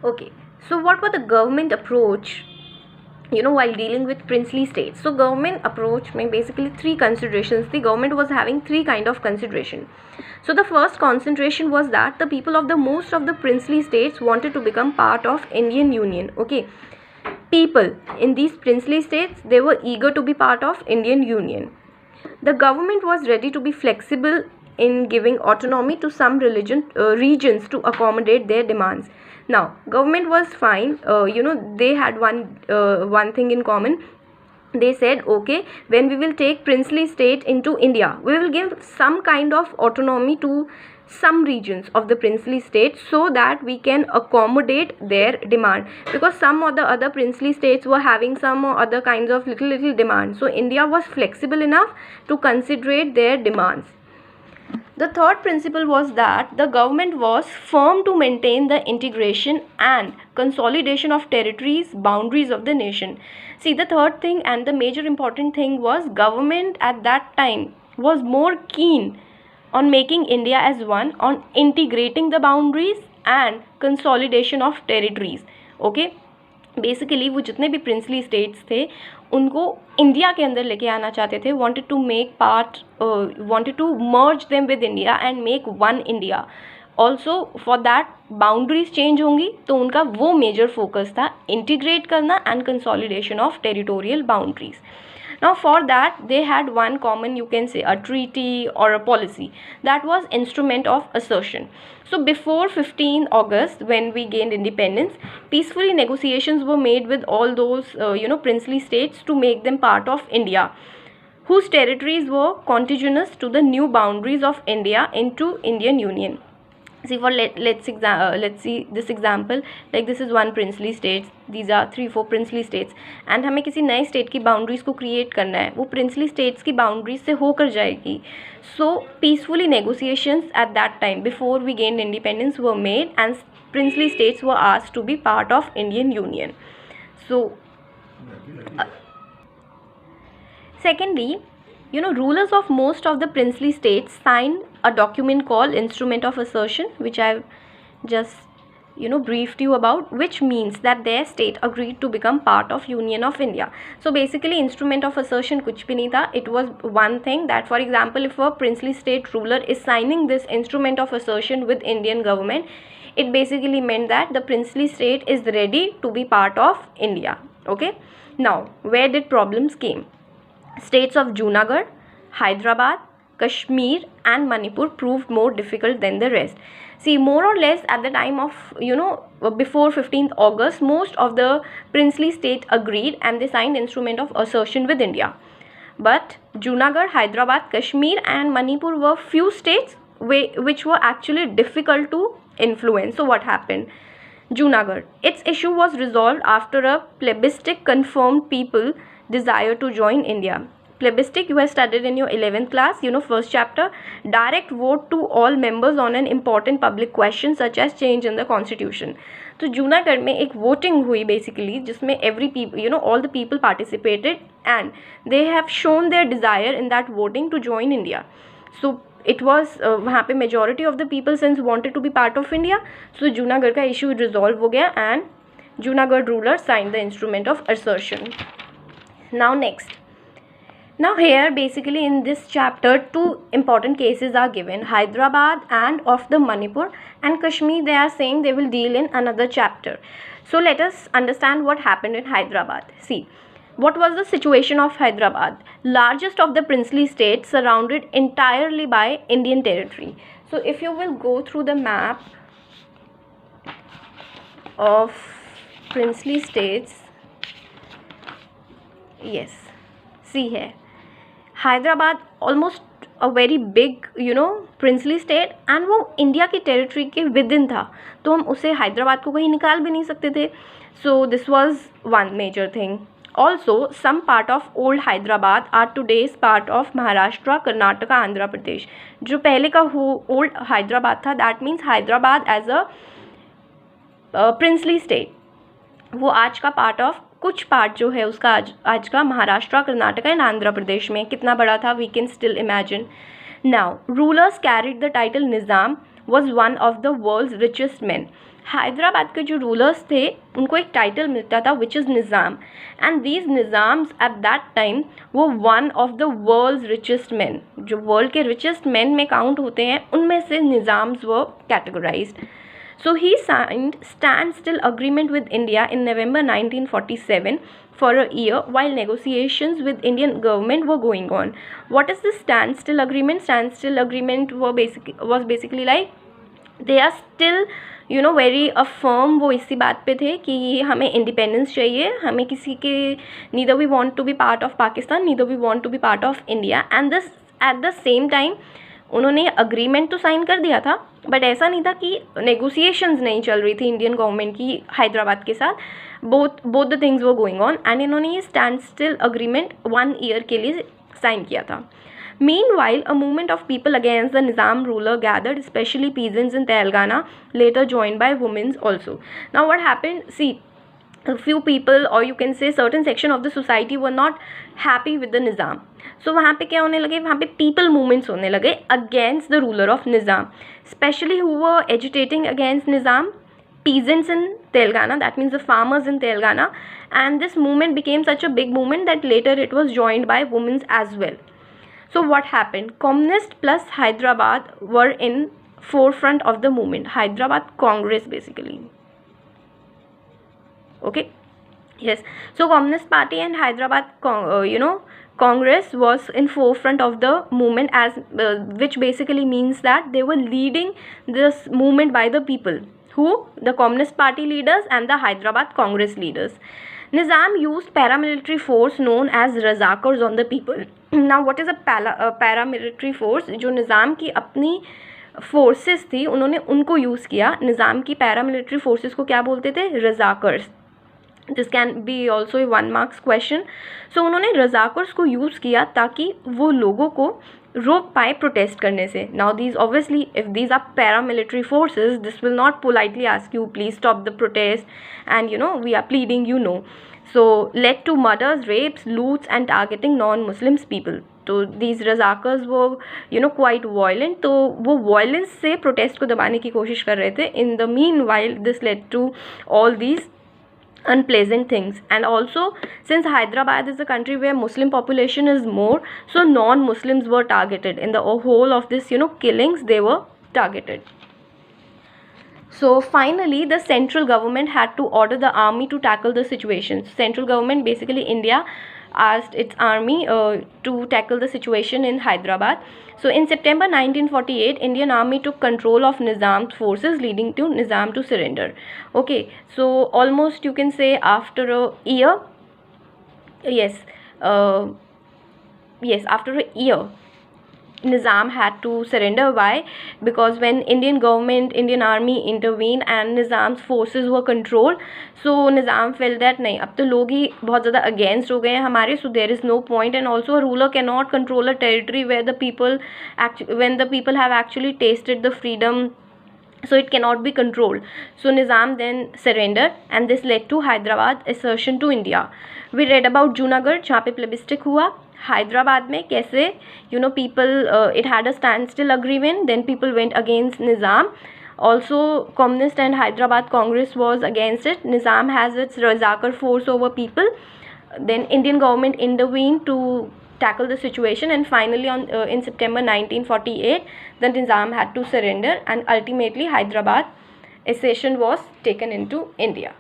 Okay, so what was the government approach, while dealing with princely states? So government approach may basically three considerations. The government was having three kind of consideration. So the first concentration was that the people of the most of the princely states wanted to become part of Indian Union. Okay, people in these princely states, they were eager to be part of Indian Union. The government was ready to be flexible in giving autonomy to some regions to accommodate their demands. Now, government was fine. They had one thing in common. They said, okay, when we will take princely state into India, we will give some kind of autonomy to some regions of the princely state so that we can accommodate their demand, because some of the other princely states were having some other kinds of little demands. So India was flexible enough to considerate their demands. The third principle was that the government was firm to maintain the integration and consolidation of territories, boundaries of the nation. See, the third thing and the major important thing was government at that time was more keen on making India as one, on integrating the boundaries and consolidation of territories. Okay, basically वो जितने भी princely states थे उनको India के अंदर लेके आना चाहते थे, wanted to make part, wanted to merge them with India and make one India. Also for that boundaries change होंगी, तो उनका वो मेजर फोकस था इंटीग्रेट करना and consolidation of territorial boundaries. Now for that they had one common, you can say, a treaty or a policy that was instrument of assertion. So before 15 August, when we gained independence, peacefully negotiations were made with all those princely states to make them part of India, whose territories were contiguous to the new boundaries of India into Indian Union. See, for let's see this example. Like this is one princely state, these are 3-4 princely states, and हमें किसी नए state की boundaries को create करना है, वो princely states की boundaries से होकर जाएगी. So peacefully negotiations at that time before we gained independence were made and princely states were asked to be part of Indian Union. So secondly, rulers of most of the princely states signed a document called Instrument of Assertion, which I've just briefed you about, which means that their state agreed to become part of Union of India. So basically Instrument of Assertion कुछ भी नहीं था. It was one thing that, for example, if a princely state ruler is signing this Instrument of Assertion with Indian government, it basically meant that the princely state is ready to be part of India. Okay, now where did problems came? States of Junagadh, Hyderabad, Kashmir and Manipur proved more difficult than the rest. See, more or less at the time of, before 15th August, most of the princely state agreed and they signed Instrument of Assertion with India. But Junagadh, Hyderabad, Kashmir and Manipur were few states which were actually difficult to influence. So what happened? Junagadh, its issue was resolved after a plebiscite confirmed people desire to join India. Plebiscite you have studied in your 11th class, first chapter. Direct vote to all members on an important public question such as change in the constitution. तो जूनागढ़ में एक voting हुई basically, जिसमें every people, all the people participated and they have shown their desire in that voting to join India. So it was वहाँ पे majority of the people since wanted to be part of India. So Junagadh का issue resolve हो गया and Junagadh ruler signed the Instrument of Assertion. Now next. Now here basically in this chapter 2 important cases are given, Hyderabad and of the Manipur, and Kashmir they are saying they will deal in another chapter. So let us understand what happened in Hyderabad. See, what was the situation of Hyderabad? Largest of the princely states, surrounded entirely by Indian territory. So if you will go through the map of princely states, yes, see here, Hyderabad almost a very big princely state and वो India की territory के with in था, तो हम उसे हैदराबाद को कहीं निकाल भी नहीं सकते थे. So this was one major thing. Also some part of old Hyderabad are today's part of Maharashtra, Karnataka, Andhra Pradesh. जो पहले का ओल्ड हैदराबाद था, that means Hyderabad as a princely state, वो आज का पार्ट ऑफ, कुछ पार्ट जो है उसका आज का महाराष्ट्र, कर्नाटका एंड आंध्र प्रदेश में. कितना बड़ा था we can still imagine. Now rulers carried the title Nizam, was one of the world's richest men. Hyderabad के जो रूलर्स थे उनको एक टाइटल मिलता था which is Nizam, and these Nizams at that time वो one of the world's richest man, जो world के रिचेस्ट मैन में काउंट होते हैं उनमें से निज़ाम्स वो categorised. So he signed standstill agreement with India in November 1947 for a year while negotiations with Indian government were going on. What is the standstill agreement? Standstill agreement was basically like they are still very firm. वो इसी बात पे थे कि हमें independence चाहिए, हमें किसी के neither we want to be part of Pakistan, neither we want to be part of India. And this at the same time उन्होंने अग्रीमेंट तो साइन कर दिया था, बट ऐसा नहीं था कि नेगोशिएशंस नहीं चल रही थी इंडियन गवर्नमेंट की हैदराबाद के साथ. Both the things were going on, and इन्होंने ये स्टैंड स्टिल अग्रीमेंट 1 ईयर के लिए साइन किया था. Meanwhile, a movement of people against the Nizam ruler gathered, especially peasants in Telangana, later joined by women also. Now what happened? See, a few people, or you can say certain section of the society, were not happy with the Nizam. So वहाँ पे क्या होने लगे, वहाँ पे people movements होने लगे against the ruler of Nizam, especially who were agitating against Nizam, peasants in Telangana, that means the farmers in Telangana, and this movement became such a big movement that later it was joined by women as well. So what happened? Communist plus Hyderabad were in forefront of the movement. Hyderabad Congress basically. Okay. Yes. So Communist Party and Hyderabad, Congress was in forefront of the movement, as which basically means that they were leading this movement by the people. Who? The Communist Party leaders and the Hyderabad Congress leaders. Nizam used paramilitary force known as Razakars on the people. Now what is a paramilitary force? जो निज़ाम की अपनी forces थी उन्होंने उनको use किया. निज़ाम की paramilitary forces को क्या बोलते थे? Razakars. This can be also a 1 marks question. So उन्होंने रज़ाकर्स को यूज़ किया ताकि वो लोगों को रोक पाए प्रोटेस्ट करने से. Now these obviously if these are paramilitary forces, this will not politely ask you please stop the protest and we are pleading, so led to murders, rapes, loots and targeting non-Muslims people. तो these razakars were quite violent. तो वो violence से protest को दबाने की कोशिश कर रहे थे. In the meanwhile this led to all these unpleasant things. And also since Hyderabad is a country where Muslim population is more, so non-Muslims were targeted. In the whole of this killings, they were targeted. So finally the central government had to order the army to tackle the situation. Central government, basically India, asked its army to tackle the situation in Hyderabad. So in September 1948, Indian army took control of Nizam's forces, leading to Nizam to surrender. Okay, so almost you can say after a year, after a year Nizam had to surrender. Why? Because when Indian army intervened and Nizam's forces were controlled, so Nizam felt that नहीं, अब तो लोग ही बहुत ज़्यादा against हो गए हैं हमारे, so there is no point. And also a ruler cannot control a territory where when the people have actually tasted the freedom, so it cannot be controlled. So Nizam then surrendered, and this led to Hyderabad assertion to India. We read about Junagadh जहाँ पे plebiscite हुआ. हैदराबाद में कैसे people it had a standstill agreement, then people went against Nizam. Also Communist and Hyderabad Congress was against it. Nizam has its Razakar force over people. Then Indian government intervened to tackle the situation, and finally in September 1948 the Nizam had to surrender, and ultimately Hyderabad accession was taken into India.